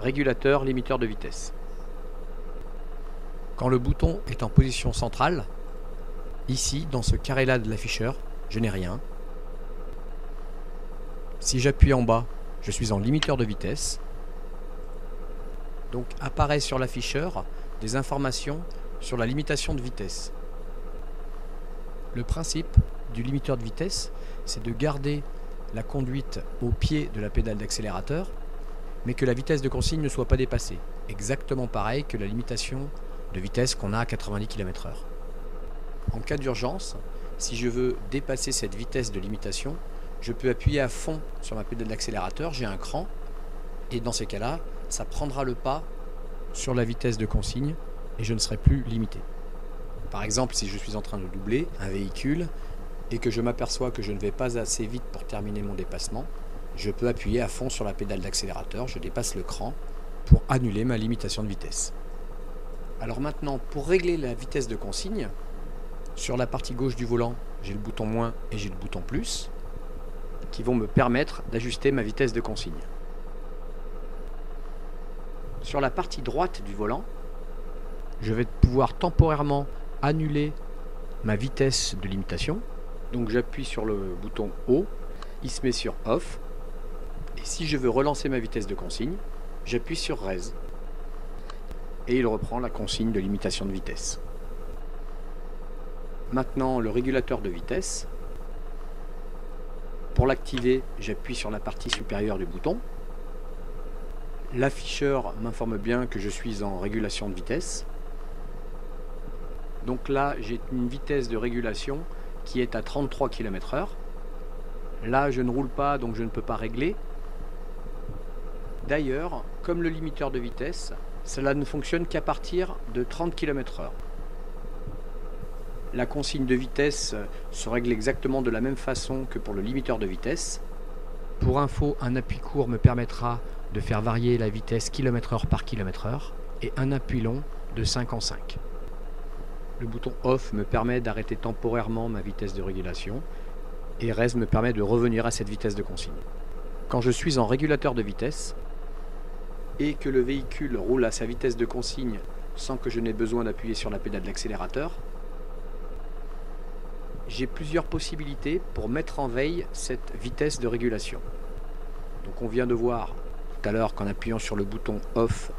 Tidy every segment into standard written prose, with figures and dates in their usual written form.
régulateur, limiteur de vitesse. Quand le bouton est en position centrale, ici, dans ce carré-là de l'afficheur, je n'ai rien. Si j'appuie en bas, je suis en limiteur de vitesse. Donc apparaît sur l'afficheur des informations sur la limitation de vitesse. Le principe du limiteur de vitesse, c'est de garder la conduite au pied de la pédale d'accélérateur, mais que la vitesse de consigne ne soit pas dépassée. Exactement pareil que la limitation de vitesse qu'on a à 90 km/h. En cas d'urgence, si je veux dépasser cette vitesse de limitation, je peux appuyer à fond sur ma pédale d'accélérateur, j'ai un cran, et dans ces cas-là, ça prendra le pas sur la vitesse de consigne et je ne serai plus limité. Par exemple, si je suis en train de doubler un véhicule et que je m'aperçois que je ne vais pas assez vite pour terminer mon dépassement, je peux appuyer à fond sur la pédale d'accélérateur, je dépasse le cran pour annuler ma limitation de vitesse. Alors maintenant, pour régler la vitesse de consigne, sur la partie gauche du volant, j'ai le bouton moins et j'ai le bouton plus qui vont me permettre d'ajuster ma vitesse de consigne. Sur la partie droite du volant, je vais pouvoir temporairement annuler ma vitesse de limitation. Donc j'appuie sur le bouton haut, il se met sur off. Et si je veux relancer ma vitesse de consigne, j'appuie sur raise. Et il reprend la consigne de limitation de vitesse. Maintenant le régulateur de vitesse. Pour l'activer, j'appuie sur la partie supérieure du bouton. L'afficheur m'informe bien que je suis en régulation de vitesse. Donc là, j'ai une vitesse de régulation qui est à 33 km/h. Là, je ne roule pas, donc je ne peux pas régler. D'ailleurs, comme le limiteur de vitesse, cela ne fonctionne qu'à partir de 30 km/h. La consigne de vitesse se règle exactement de la même façon que pour le limiteur de vitesse. Pour info, un appui court me permettra de faire varier la vitesse km/h par km/h et un appui long de 5 en 5. Le bouton off me permet d'arrêter temporairement ma vitesse de régulation et raise me permet de revenir à cette vitesse de consigne. Quand je suis en régulateur de vitesse et que le véhicule roule à sa vitesse de consigne sans que je n'ai besoin d'appuyer sur la pédale d'accélérateur, j'ai plusieurs possibilités pour mettre en veille cette vitesse de régulation. Donc on vient de voir tout à l'heure qu'en appuyant sur le bouton off,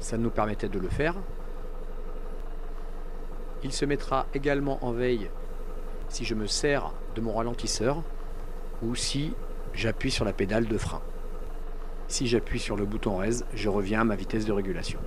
ça nous permettait de le faire. Il se mettra également en veille si je me sers de mon ralentisseur ou si j'appuie sur la pédale de frein. Si j'appuie sur le bouton raise, je reviens à ma vitesse de régulation.